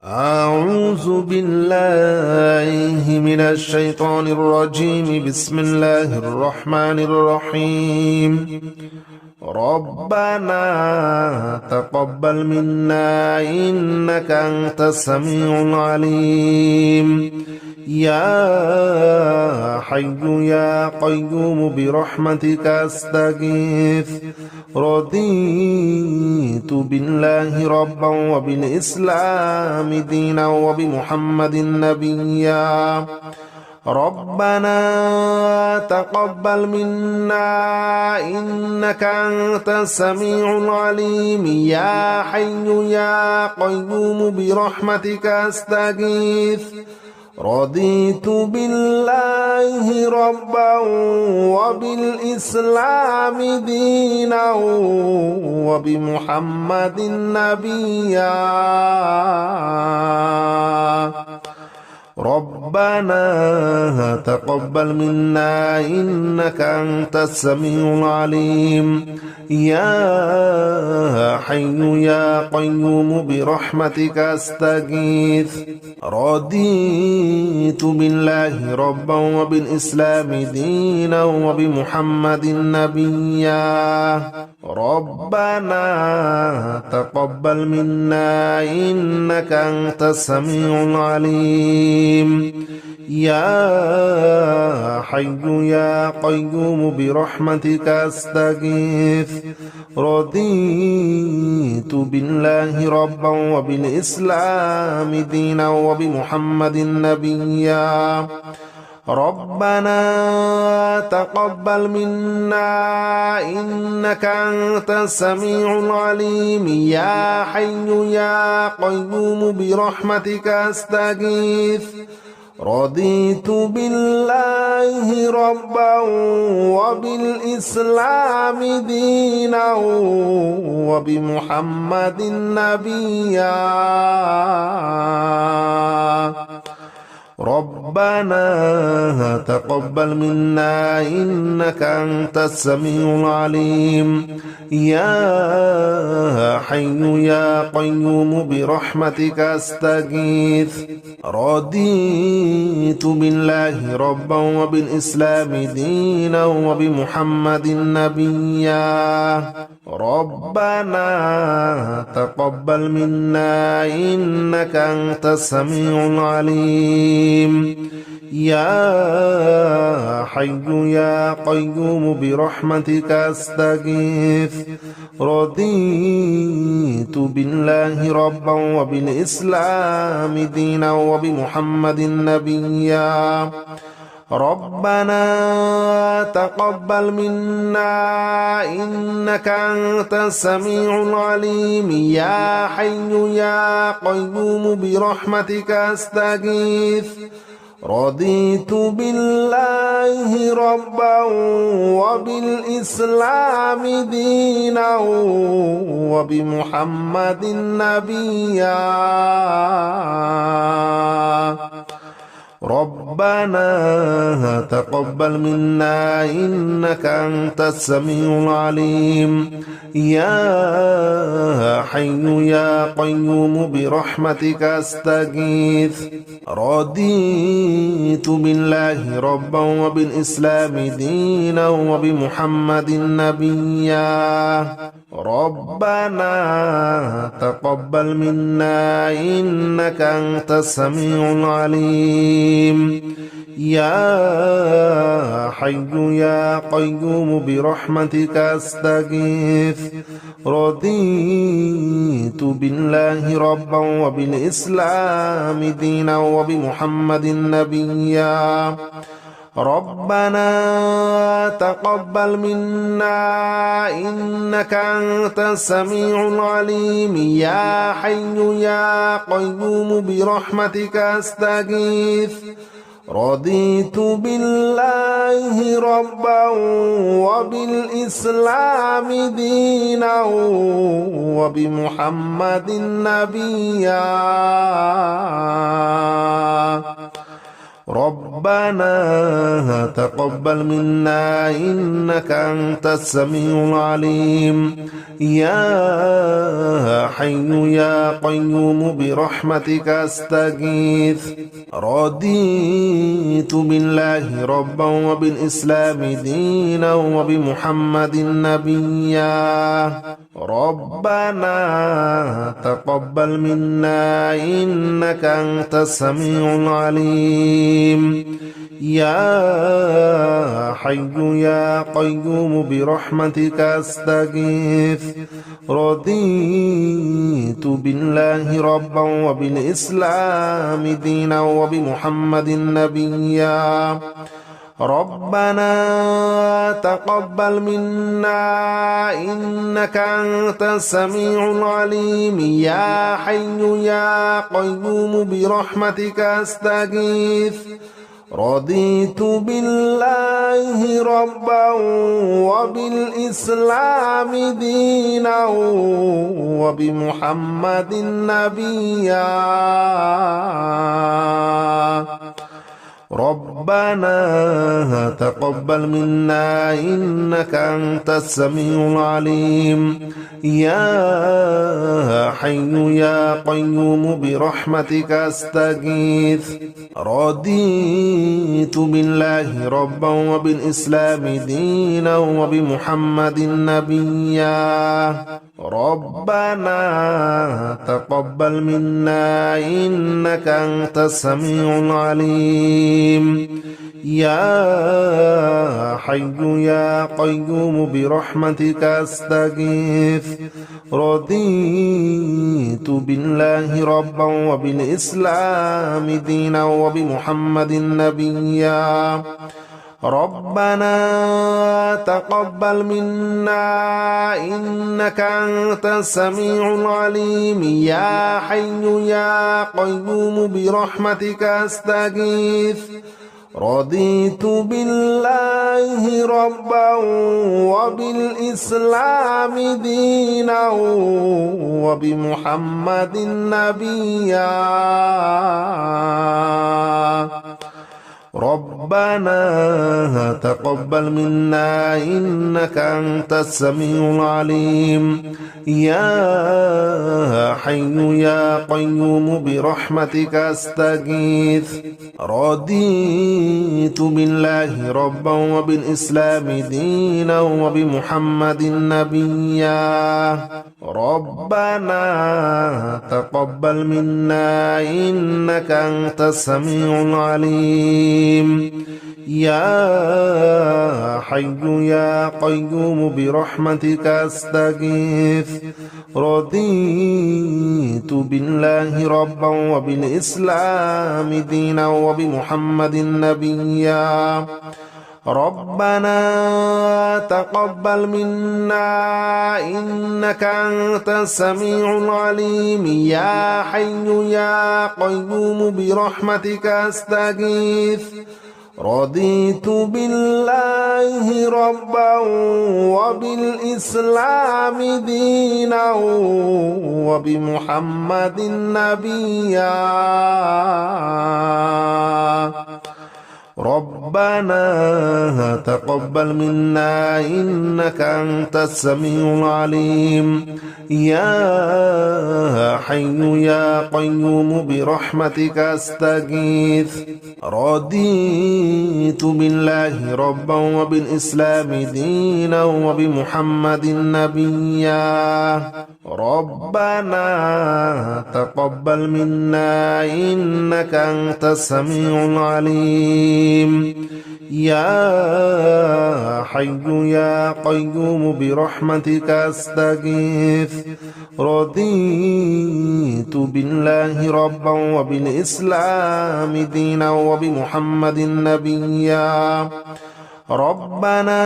أعوذ بالله من الشيطان الرجيم. بسم الله الرحمن الرحيم. ربنا تقبل منا إنك أنت السميع العليم. يا حي يا قيوم برحمتك أستغيث. رضيت بالله ربا وبالإسلام دينا وبمحمد نبيا. ربنا تقبل منا إنك أنت السميع العليم. يا حي يا قيوم برحمتك أستغيث. رضيت بالله ربا وبالإسلام دينا وبمحمد نبيا. ربنا تقبل منا إنك أنت السميع العليم. يا حي يا قيوم برحمتك أستغيث. رضيت بالله ربا وبالإسلام دينا وبمحمد نبيا. ربنا تقبل منا إنك أنت السميع العليم. يا حي يا قيوم برحمتك أستغيث. رضيت بالله ربا وبالإسلام دينا وبمحمد نبيا. ربنا تقبل منا إنك أنت السميع العليم. يا حي يا قيوم برحمتك أستغيث. رضيت بالله ربا وبالإسلام دينا وبمحمد نبيا. ربنا تقبل منا إنك أنت السميع العليم. يا حي يا قيوم برحمتك أستغيث. رضيت بالله ربا وبالإسلام دينا وبمحمد نبيا. ربنا تقبل منا إنك أنت السميع العليم. يا حي يا قيوم برحمتك أستغيث. رضيت بالله ربا وبالإسلام دينا وبمحمد نبيا. ربنا تقبل منا إنك أنت السميع العليم. يا حي يا قيوم برحمتك أستغيث. رضيت بالله ربا وبالإسلام دينا وبمحمد نبيا. ربنا تقبل منا إنك أنت السميع العليم. يا حي يا قيوم برحمتك أستغيث. رضيت بالله ربا وبالإسلام دينا وبمحمد نبيا. ربنا تقبل منا إنك أنت السميع العليم. يا حي يا قيوم برحمتك أستغيث. رضيت بالله ربا وبالإسلام دينا وبمحمد نبيا. ربنا تقبل منا إنك أنت السميع العليم. يا حي يا قيوم برحمتك أستغيث. رضيت بالله ربا وبالإسلام دينا وبمحمد نبيا. ربنا تقبل منا إنك أنت السميع العليم يا حي يا قيوم برحمتك أستغيث رضيت بالله ربا وبالإسلام دينا وبمحمد نبيا ربنا تقبل منا إنك أنت السميع العليم يا حي يا قيوم برحمتك أستغيث رضيت بالله ربا وبالإسلام دينا وبمحمد نبيا ربنا تقبل منا إنك أنت السميع العليم يا حي يا قيوم برحمتك أستغيث رضيت بالله ربا وبالإسلام دينا وبمحمد نبيا ربنا تقبل منا إنك أنت السميع العليم يا حي يا قيوم برحمتك أستغيث رضيت بالله ربا وبالإسلام دينا وبمحمد نبيا ربنا تقبل منا إنك أنت السميع العليم يا حي يا قيوم برحمتك أستغيث رضيت بالله ربا وبالإسلام دينا وبمحمد نبيا ربنا تقبل منا إنك أنت السميع العليم يا حي يا قيوم برحمتك أستغيث رضيت بالله ربا وبالإسلام دينا وبمحمد نبيا ربنا تقبل منا إنك أنت السميع العليم يا حي يا قيوم برحمتك أستغيث رضيت بالله ربا وبالإسلام دينا وبمحمد نبيا ربنا تقبل منا إنك أنت السميع العليم يا حي يا قيوم برحمتك أستغيث رضيت بالله ربا وبالإسلام دينا وبمحمد نبيا ربنا تقبل منا إنك أنت السميع العليم يا حي يا قيوم برحمتك أستغيث رضيت بالله ربا وبالإسلام دينا وبمحمد نبيا ربنا تقبل منا إنك أنت السميع العليم يا حي يا قيوم برحمتك أستغيث رضيت بالله ربا وبالإسلام دينا وبمحمد نبيا ربنا تقبل منا إنك أنت السميع العليم يا حي يا قيوم برحمتك أستغيث رضيت بالله ربا وبالإسلام دينا وبمحمد نبيا ربنا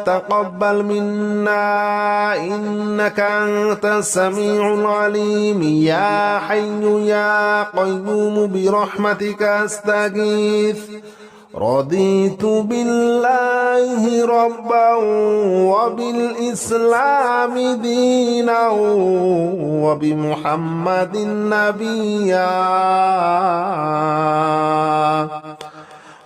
تقبل منا إنك أنت السميع العليم يا حي يا قيوم برحمتك أستغيث رضيت بالله ربا وبالإسلام دينا وبمحمد نبيا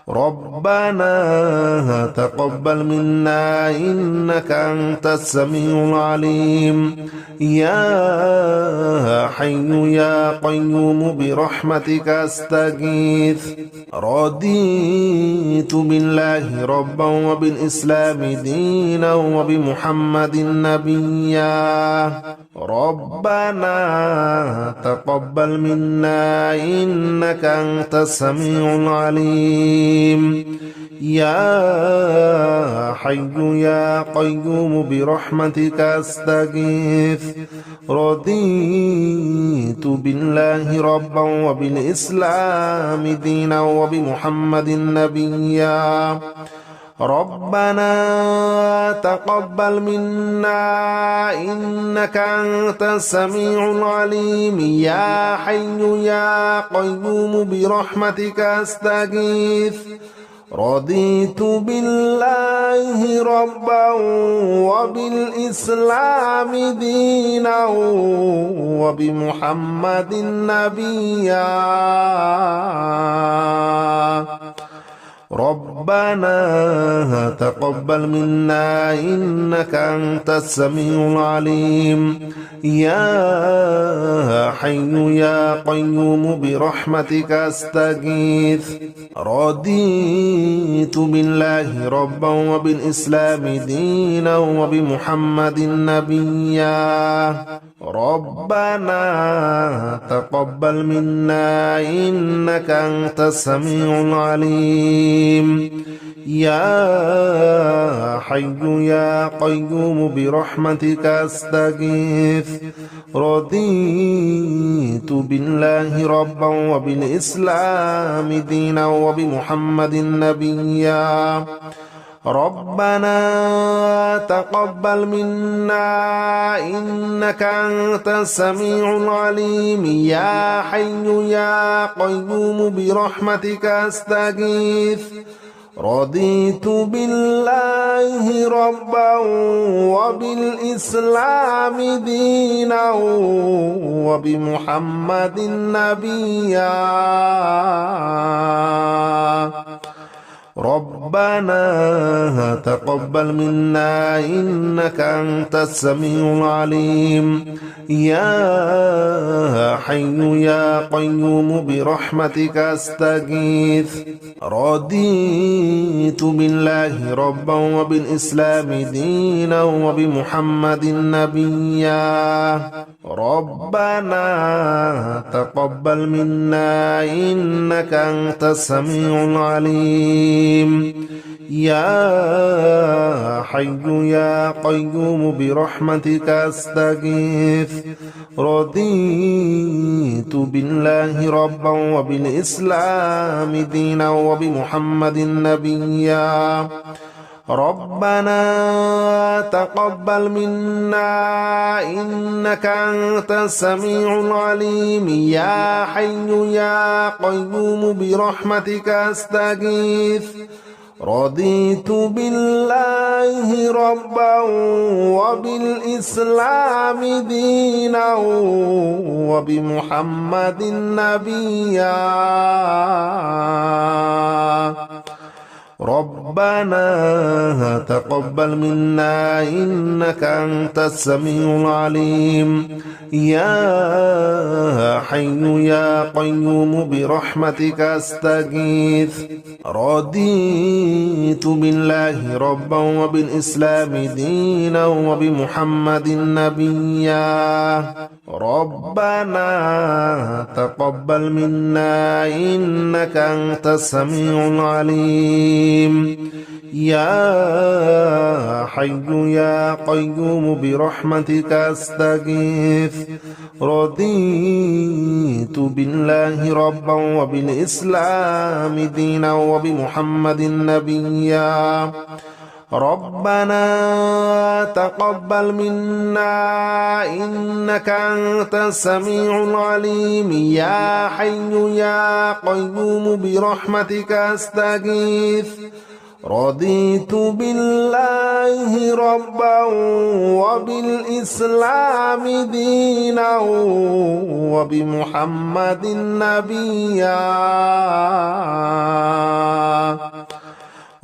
ربنا ربنا تقبل منا إنك أنت السميع العليم يا حي يا قيوم برحمتك أستغيث رضيت بالله ربا وبالإسلام دينا وبمحمد نبيا ربنا تقبل منا إنك أنت السميع العليم يا حي يا قيوم برحمتك أستغيث رضيت بالله ربا وبالإسلام دينا وبمحمد نبيا ربنا تقبل منا إنك أنت السميع العليم يا حي يا قيوم برحمتك أستغيث رضيت بالله ربا وبالإسلام دينا وبمحمد نبيا ربنا تقبل منا إنك أنت السميع العليم يا حي يا قيوم برحمتك أستغيث رضيت بالله ربا وبالإسلام دينا وبمحمد نبيا ربنا تقبل منا إنك أنت السميع العليم يا حي يا قيوم برحمتك أستغيث رضيت بالله ربا وبالإسلام دينا وبمحمد نبيا ربنا تقبل منا إنك أنت السميع العليم يا حي يا قيوم برحمتك أستغيث رضيت بالله ربا وبالإسلام دينا وبمحمد نبيا ربنا تقبل منا إنك أنت السميع العليم يا حي يا قيوم برحمتك أستغيث رضيت بالله ربا وبالإسلام دينا وبمحمد نبيا ربنا تقبل منا إنك أنت السميع العليم يا حي يا قيوم برحمتك أستغيث رضيت بالله ربا وبالإسلام دينا وبمحمد نبيا ربنا تقبل منا إنك أنت السميع العليم يا حي يا قيوم برحمتك أستغيث رضيت بالله ربا وبالإسلام دينا وبمحمد نبيا ربنا تقبل منا إنك أنت السميع العليم يا حي يا قيوم برحمتك أستغيث رضيت بالله ربا وبالإسلام دينا وبمحمد نبيا ربنا تقبل منا إنك أنت السميع العليم يا حي يا قيوم برحمتك أستغيث رضيت بالله ربا وبالإسلام دينا وبمحمد نبيا ربنا تقبل منا إنك أنت السميع العليم يا حي يا قيوم برحمتك أستغيث رضيت بالله ربا وبالإسلام دينا وبمحمد نبيا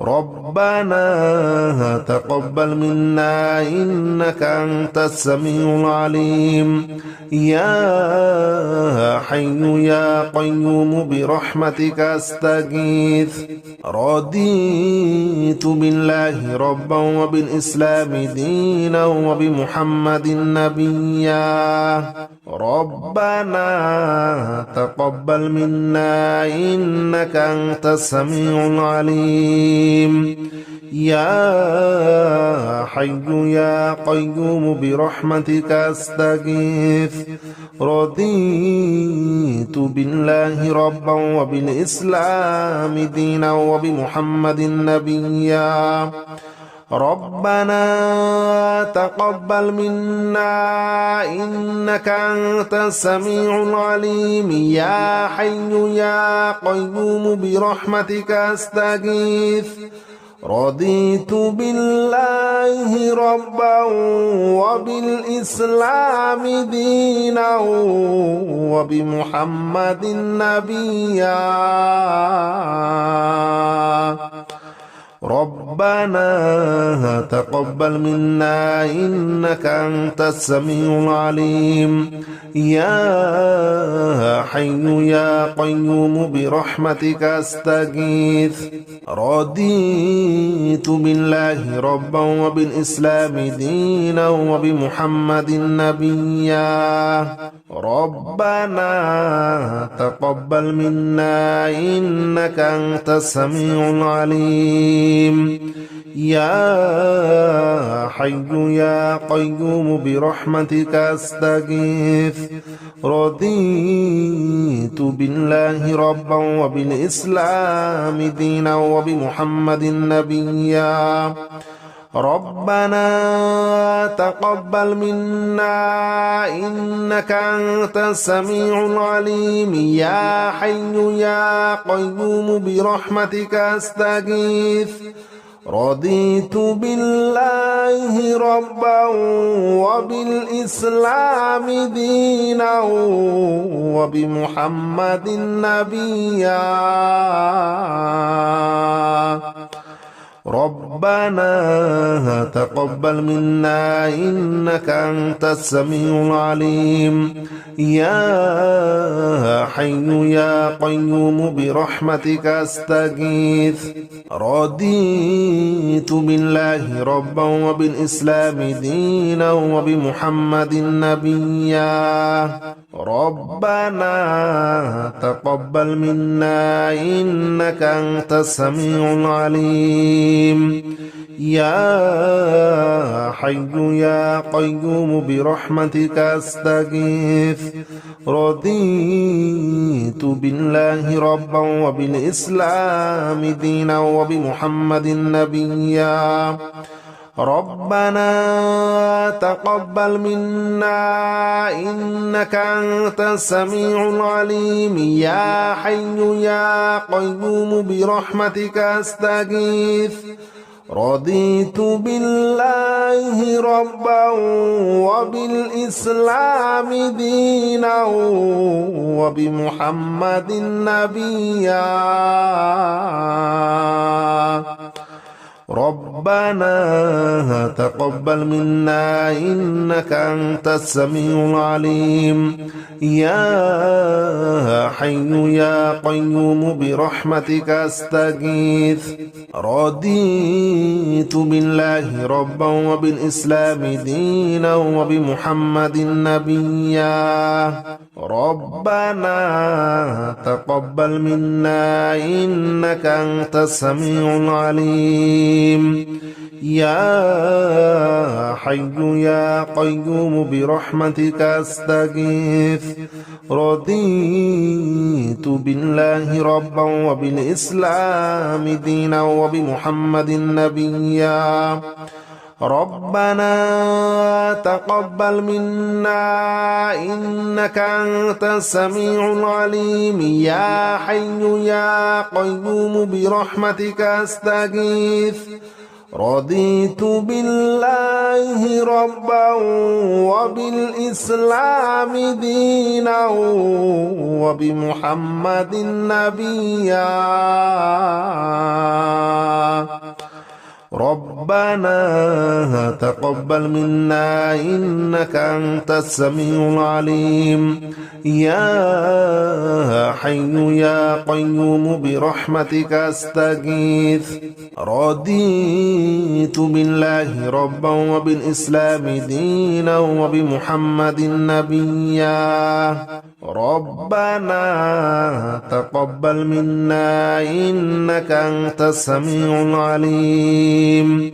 ربنا تقبل منا إنك أنت السميع العليم يا حي يا قيوم برحمتك أستغيث رضيت بالله ربا وبالإسلام دينا وبمحمد نبيا ربنا تقبل منا إنك أنت السميع العليم يا حي يا قيوم برحمتك أستغيث رضيت بالله ربا وبالإسلام دينا وبمحمد نبيا ربنا تقبل منا إنك أنت السميع العليم يا حي يا قيوم برحمتك أستغيث رضيت بالله ربا وبالإسلام دينا وبمحمد نبيا ربنا تقبل منا إنك أنت السميع العليم يا حي يا قيوم برحمتك أستغيث رضيت بالله ربا وبالإسلام دينا وبمحمد نبيا ربنا تقبل منا إنك أنت السميع العليم يا حي يا قيوم برحمتك أستغيث رضيت بالله ربا وبالإسلام دينا وبمحمد نبيا ربنا تقبل منا إنك أنت السميع العليم يا حي يا قيوم برحمتك أستغيث رضيت بالله ربا وبالإسلام دينا وبمحمد نبيا ربنا تقبل منا إنك أنت السميع العليم يا حي يا قيوم برحمتك أستغيث رضيت بالله ربا وبالإسلام دينا وبمحمد نبيا ربنا تقبل منا إنك أنت السميع العليم يا حي يا قيوم برحمتك أستغيث رضيت بالله ربا وبالإسلام دينا وبمحمد نبيا ربنا تقبل منا إنك أنت السميع العليم يا حي يا قيوم برحمتك أستغيث رضيت بالله ربا وبالإسلام دينا وبمحمد نبيا ربنا تقبل منا إنك أنت السميع العليم يا حي يا قيوم برحمتك أستغيث رضيت بالله ربا وبالإسلام دينا وبمحمد نبيا ربنا تقبل منا إنك أنت السميع العليم يا حي يا قيوم برحمتك أستغيث رضيت بالله ربا وبالإسلام دينا وبمحمد نبيا ربنا تقبل منا إنك أنت السميع العليم يا حي يا قيوم برحمتك أستغيث رضيت بالله ربا وبالإسلام دينا وبمحمد نبيا ربنا تقبل منا إنك أنت السميع العليم يا حي يا قيوم برحمتك أستغيث رضيت بالله ربا وبالإسلام دينا وبمحمد نبيا ربنا تقبل منا إنك أنت السميع العليم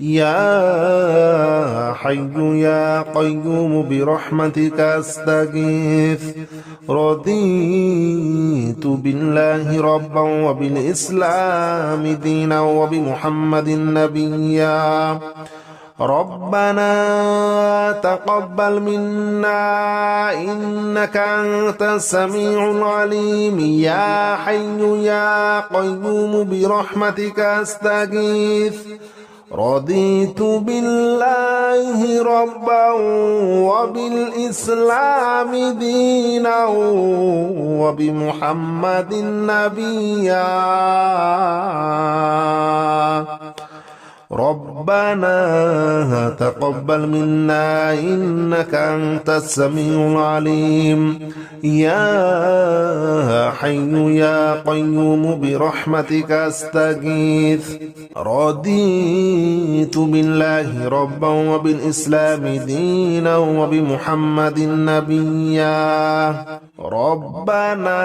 يا حي يا قيوم برحمتك أستغيث رضيت بالله ربا وبالإسلام دينا وبمحمد نبيا ربنا تقبل منا إنك أنت السميع العليم يا حي يا قيوم برحمتك أستغيث رضيت بالله ربا وبالإسلام دينا وبمحمد نبيا ربنا تقبل منا إنك أنت السميع العليم يا حي يا قيوم برحمتك أستغيث رضيت بالله ربا وبالإسلام دينا وبمحمد نبيا ربنا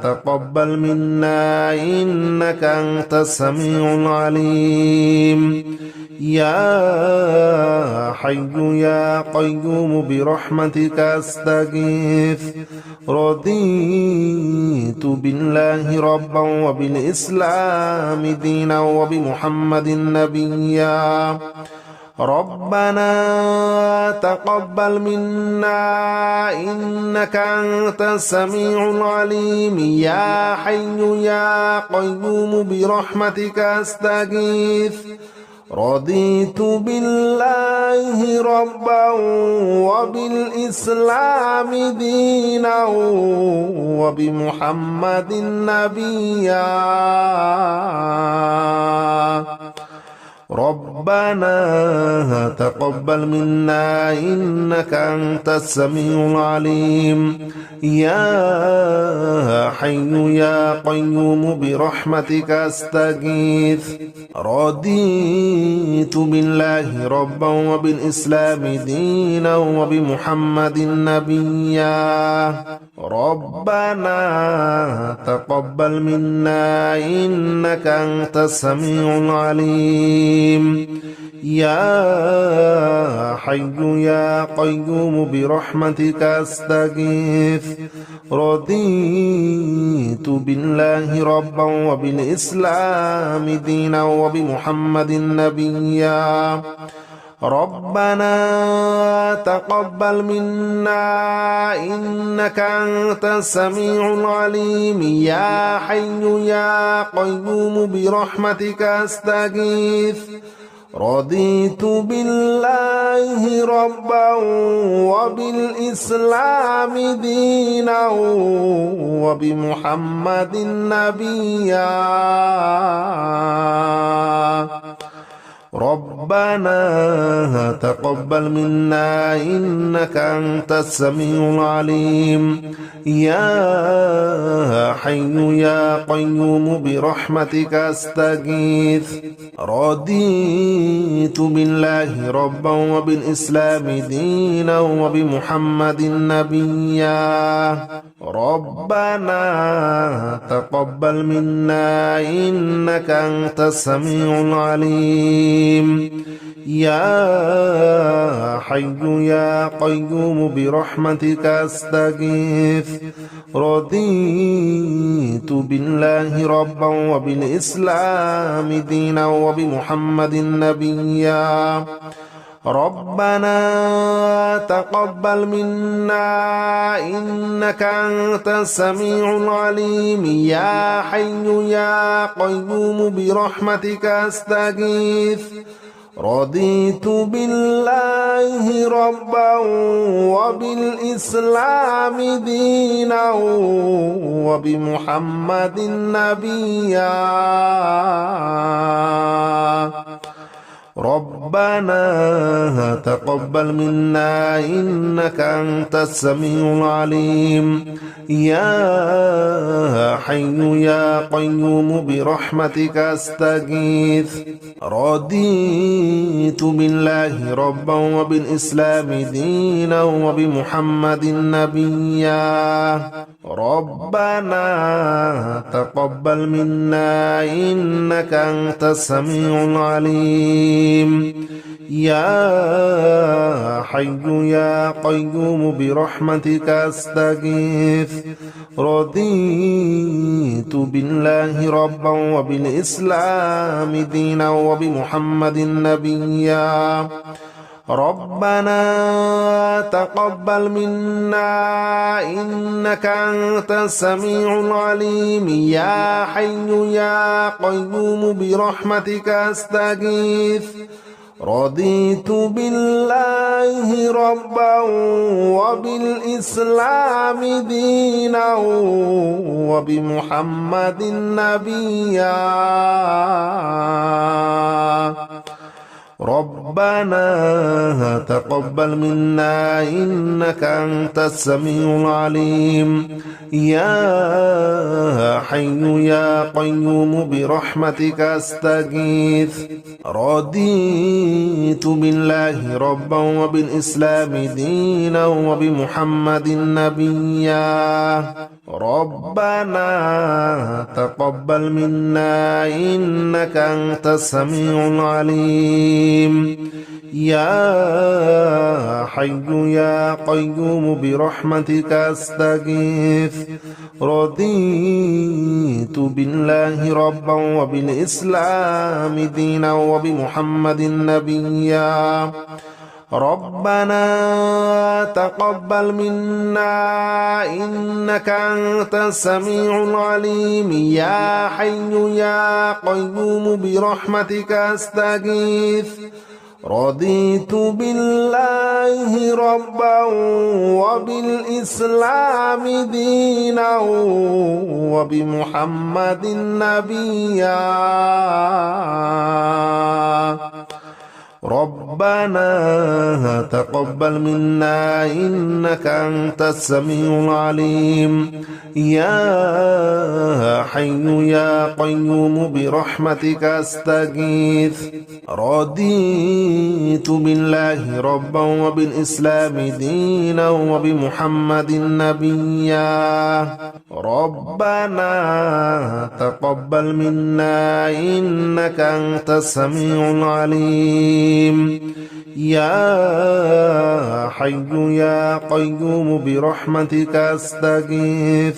تقبل منا إنك أنت السميع العليم يا حي يا قيوم برحمتك أستغيث رضيت بالله ربا وبالإسلام دينا وبمحمد نبيا ربنا تقبل منا إنك أنت السميع العليم يا حي يا قيوم برحمتك أستغيث رضيت بالله ربا وبالإسلام دينا وبمحمد نبيا ربنا تقبل منا إنك أنت السميع العليم يا حي يا قيوم برحمتك أستغيث رضيت بالله ربا وبالإسلام دينا وبمحمد نبيا ربنا تقبل منا إنك أنت السميع العليم يا حي يا قيوم برحمتك أستغيث رضيت بالله ربا وبالإسلام دينا وبمحمد نبيا ربنا تقبل منا إنك أنت السميع العليم يا حي يا قيوم برحمتك أستغيث رضيت بالله ربا وبالإسلام دينا وبمحمد نبيا ربنا تقبل منا إنك أنت السميع العليم يا حي يا قيوم برحمتك أستغيث رضيت بالله ربا وبالإسلام دينا وبمحمد نبيا ربنا تقبل منا إنك أنت السميع العليم يا حي يا قيوم برحمتك أستغيث رضيت بالله ربا وبالإسلام دينا وبمحمد نبيا ربنا تقبل منا إنك أنت السميع العليم يا حي يا قيوم برحمتك أستغيث رضيت بالله ربا وبالإسلام دينا وبمحمد نبيا ربنا تقبل منا إنك أنت السميع العليم يا حي يا قيوم برحمتك أستغيث رضيت بالله ربا وبالإسلام دينا وبمحمد نبيا ربنا تقبل منا إنك أنت السميع العليم يا حي يا قيوم برحمتك أستغيث رضيت بالله ربا وبالإسلام دينا وبمحمد نبيا ربنا تقبل منا إنك أنت السميع العليم يا حي يا قيوم برحمتك أستغيث رضيت بالله ربا وبالإسلام دينا وبمحمد نبيا ربنا تقبل منا إنك أنت السميع العليم يا حي يا قيوم برحمتك أستغيث رضيت بالله ربا وبالإسلام دينا وبمحمد نبيا ربنا تقبل منا إنك أنت السميع العليم يا حي يا قيوم برحمتك أستغيث رضيت بالله ربا وبالإسلام دينا وبمحمد نبيا ربنا تقبل منا إنك أنت السميع العليم يا حي يا قيوم برحمتك أستغيث رضيت بالله ربا وبالإسلام دينا وبمحمد نبيا ربنا تقبل منا إنك أنت السميع العليم يا حي يا قيوم برحمتك أستغيث رضيت بالله ربا وبالإسلام دينا وبمحمد نبيا ربنا تقبل منا إنك أنت السميع العليم يا حي يا قيوم برحمتك أستغيث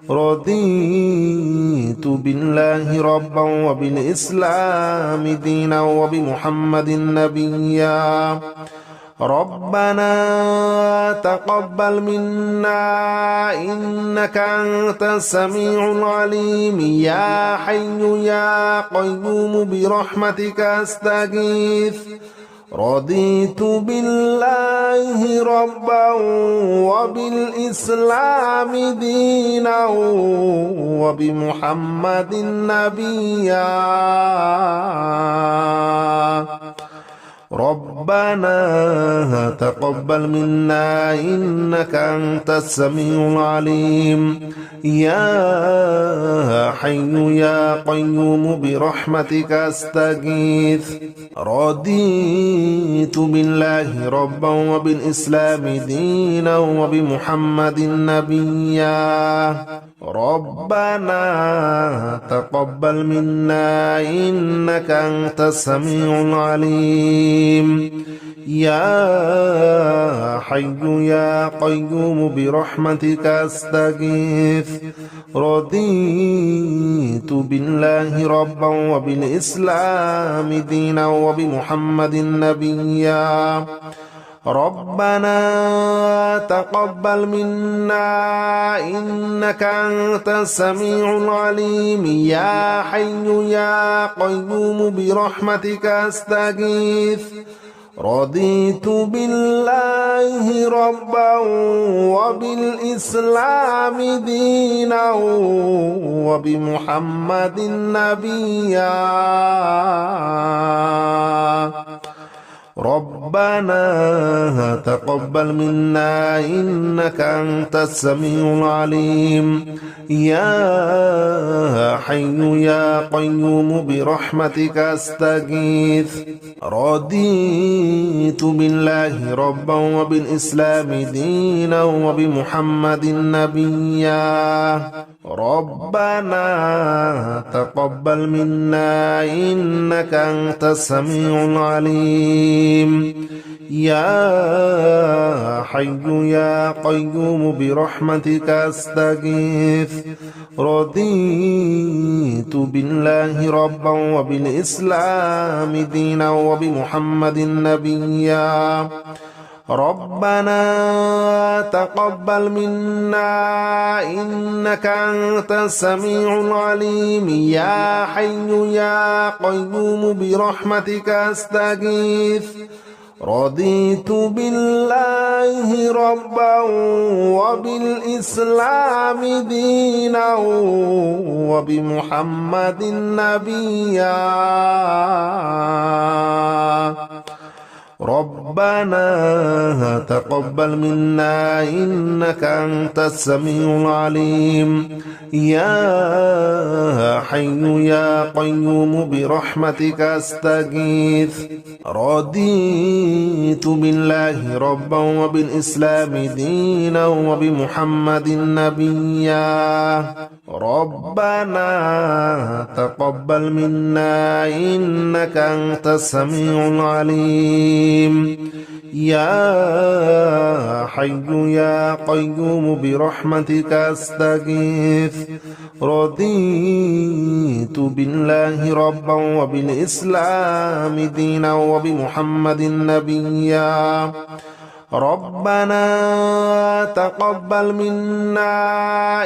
رضيت بالله ربا وبالإسلام دينا وبمحمد نبيا ربنا تقبل منا إنك أنت السميع العليم يا حي يا قيوم برحمتك أستغيث رضيت بالله ربا وبالإسلام دينا وبمحمد نبيا ربنا تقبل منا إنك أنت السميع العليم يا حي يا قيوم برحمتك أستغيث رضيت بالله ربا وبالإسلام دينا وبمحمد نبيا ربنا تقبل منا إنك أنت السميع العليم يا حي يا قيوم برحمتك أستغيث رضيت بالله ربا وبالإسلام دينا وبمحمد نبيا ربنا تقبل منا إنك أنت السميع العليم يا حي يا قيوم برحمتك أستغيث رضيت بالله ربا وبالإسلام دينا وبمحمد نبيا ربنا تقبل منا إنك أنت السميع العليم يا حي يا قيوم برحمتك أستغيث رضيت بالله ربا وبالإسلام دينا وبمحمد نبيا ربنا تقبل منا إنك أنت السميع العليم يا حي يا قيوم برحمتك أستغيث رضيت بالله ربا وبالإسلام دينا وبمحمد نبيا ربنا تقبل منا إنك أنت السميع العليم يا حي يا قيوم برحمتك أستغيث رضيت بالله ربا وبالإسلام دينا وبمحمد نبيا ربنا تقبل منا إنك أنت السميع العليم يا حي يا قيوم برحمتك أستغيث رضيت بالله ربا وبالإسلام دينا وبمحمد نبيا ربنا تقبل منا إنك أنت السميع العليم يا حي يا قيوم برحمتك أستغيث رضيت بالله ربا وبالإسلام دينا وبمحمد نبيا ربنا تقبل منا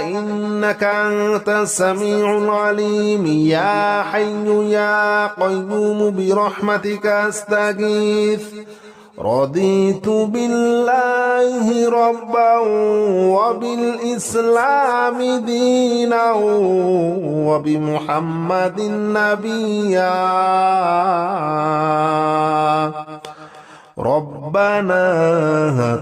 إنك أنت السميع العليم يا حي يا قيوم برحمتك أستغيث رضيت بالله ربا وبالإسلام دينا وبمحمد نبيا ربنا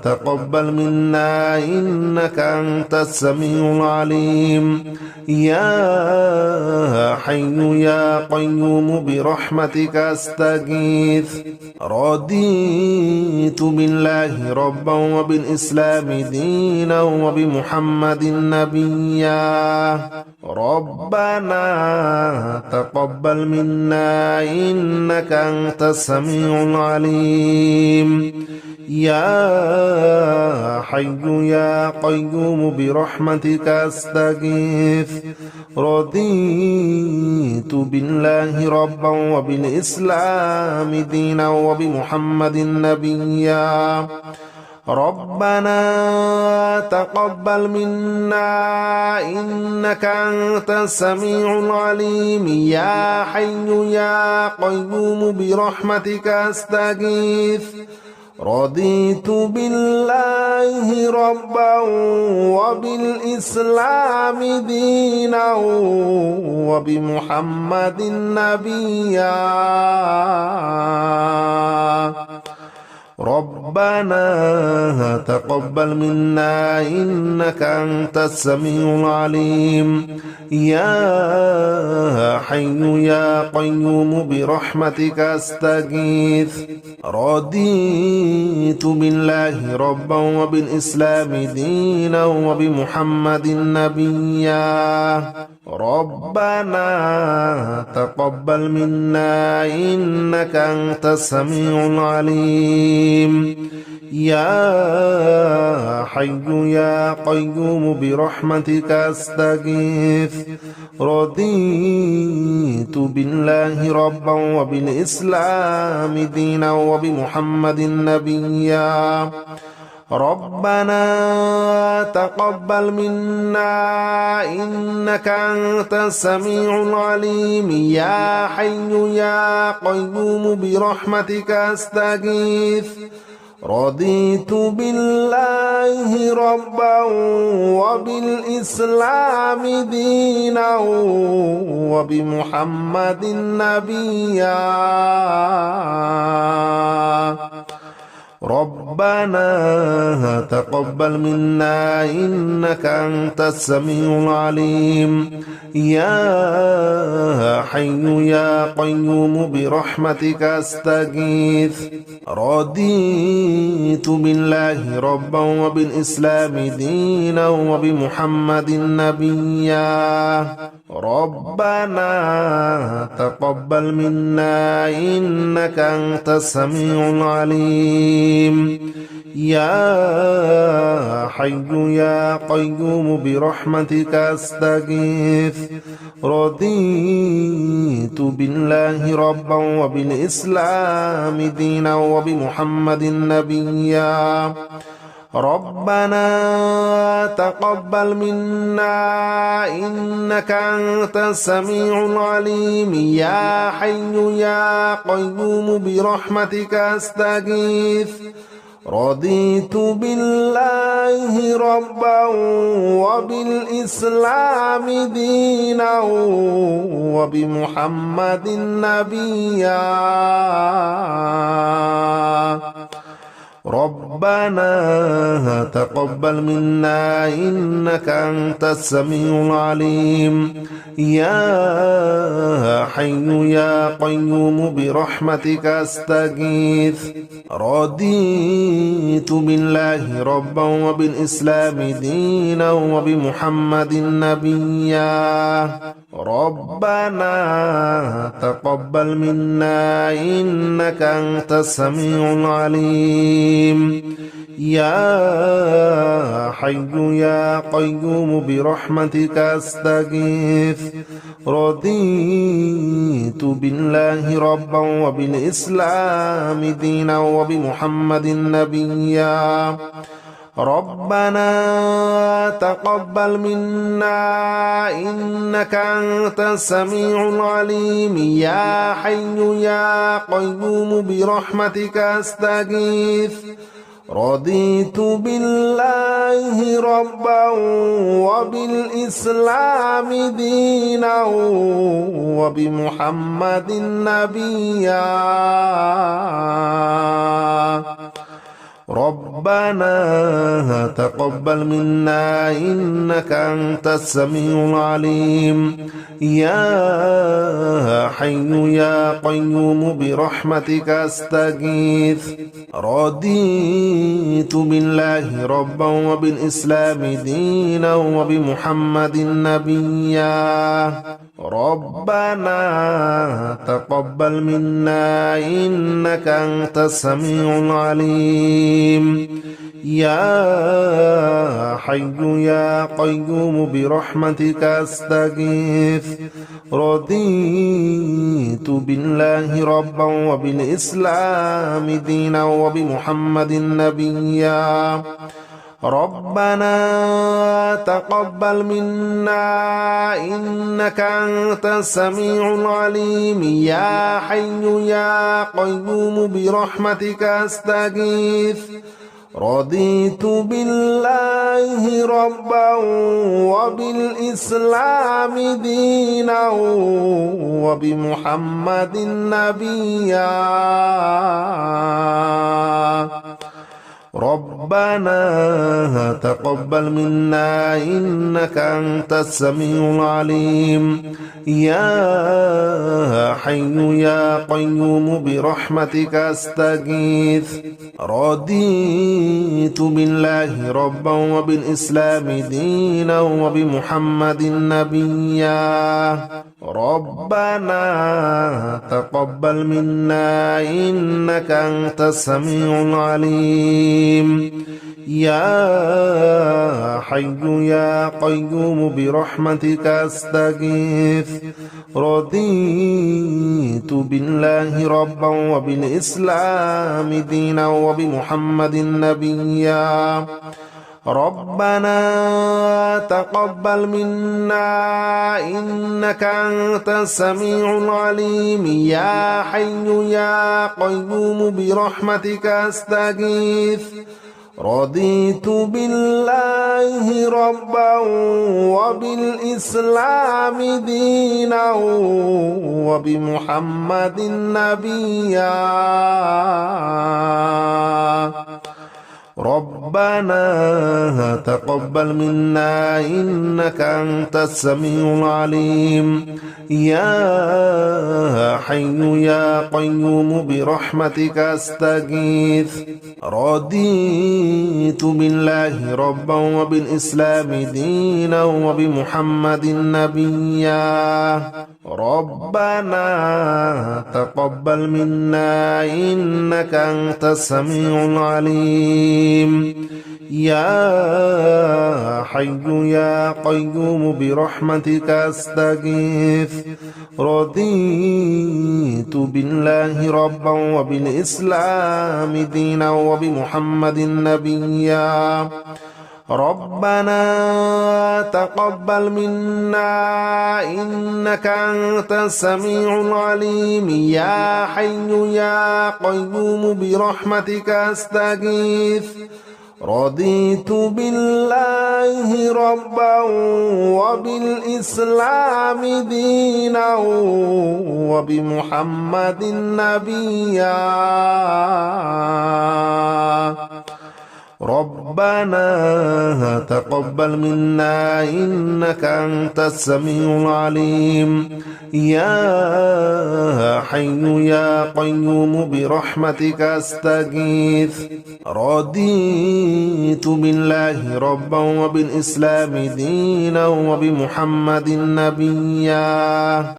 تقبل منا إنك أنت السميع العليم يا حي يا قيوم برحمتك أستغيث رضيت بالله ربا وبالإسلام دينا وبمحمد نبيا ربنا تقبل منا إنك أنت السميع العليم يا حي يا قيوم برحمتك أستغيث رضيت بالله ربا وبالإسلام دينا وبمحمد نبيا ربنا تقبل منا إنك أنت السميع العليم يا حي يا قيوم برحمتك أستغيث رضيت بالله ربا وبالإسلام دينا وبمحمد نبيا ربنا تقبل منا إنك أنت السميع العليم يا حي يا قيوم برحمتك أستغيث رضيت بالله ربا وبالإسلام دينا وبمحمد نبيا ربنا تقبل منا إنك أنت السميع العليم العليم يا حي يا قيوم برحمتك أستغيث رضيت بالله ربا وبالإسلام دينا وبمحمد نبيا ربنا تقبل منا إنك أنت السميع العليم يا حي يا قيوم برحمتك أستغيث رضيت بالله ربا وبالإسلام دينا وبمحمد نبيا ربنا تقبل منا إنك أنت السميع العليم يا حي يا قيوم برحمتك أستغيث رضيت بالله ربا وبالإسلام دينا وبمحمد نبيا ربنا تقبل منا إنك أنت السميع العليم يا حي يا قيوم برحمتك أستغيث رضيت بالله ربا وبالإسلام دينا وبمحمد نبيا ربنا تقبل منا إنك أنت السميع العليم يا حي يا قيوم برحمتك أستغيث رضيت بالله ربا وبالإسلام دينا وبمحمد نبيا ربنا تقبل منا إنك أنت السميع العليم يا حي يا قيوم برحمتك أستغيث رضيت بالله ربا وبالإسلام دينا وبمحمد نبيا ربنا تقبل منا إنك أنت السميع العليم يا حي يا قيوم برحمتك أستغيث رضيت بالله ربا وبالإسلام دينا وبمحمد نبيا ربنا تقبل منا إنك أنت السميع العليم يا حي يا قيوم برحمتك أستغيث رضيت بالله ربا وبالإسلام دينا وبمحمد نبيا ربنا تقبل منا إنك أنت السميع العليم يا حي يا قيوم برحمتك أستغيث رضيت بالله ربا وبالإسلام دينا وبمحمد نبيا ربنا تقبل منا إنك أنت السميع العليم يا حي يا قيوم برحمتك أستغيث رضيت بالله ربا وبالإسلام دينا وبمحمد نبيا ربنا تقبل منا إنك أنت السميع العليم يا حي يا قيوم برحمتك أستغيث رضيت بالله ربا وبالإسلام دينا وبمحمد نبيا ربنا تقبل منا إنك أنت السميع العليم يا حي يا قيوم برحمتك أستغيث رضيت بالله ربا وبالإسلام دينا وبمحمد نبيا ربنا تقبل منا إنك أنت السميع العليم يا حي يا قيوم برحمتك أستغيث رضيت بالله ربا وبالإسلام دينا وبمحمد نبيا ربنا تقبل منا إنك أنت السميع العليم يا حي يا قيوم برحمتك أستغيث رضيت بالله ربا وبالإسلام دينا وبمحمد نبيا ربنا تقبل منا إنك أنت السميع العليم يا حي يا قيوم برحمتك أستغيث رضيت بالله ربا وبالإسلام دينا وبمحمد نبيا ربنا تقبل منا إنك أنت السميع العليم يا حي يا قيوم برحمتك أستغيث رضيت بالله ربا وبالإسلام دينا وبمحمد نبيا ربنا تقبل منا إنك أنت السميع العليم يا حي يا قيوم برحمتك أستغيث رضيت بالله ربا وبالإسلام دينا وبمحمد نبيا ربنا تقبل منا إنك أنت السميع العليم يا حي يا قيوم برحمتك أستغيث رضيت بالله ربا وبالإسلام دينا وبمحمد نبيا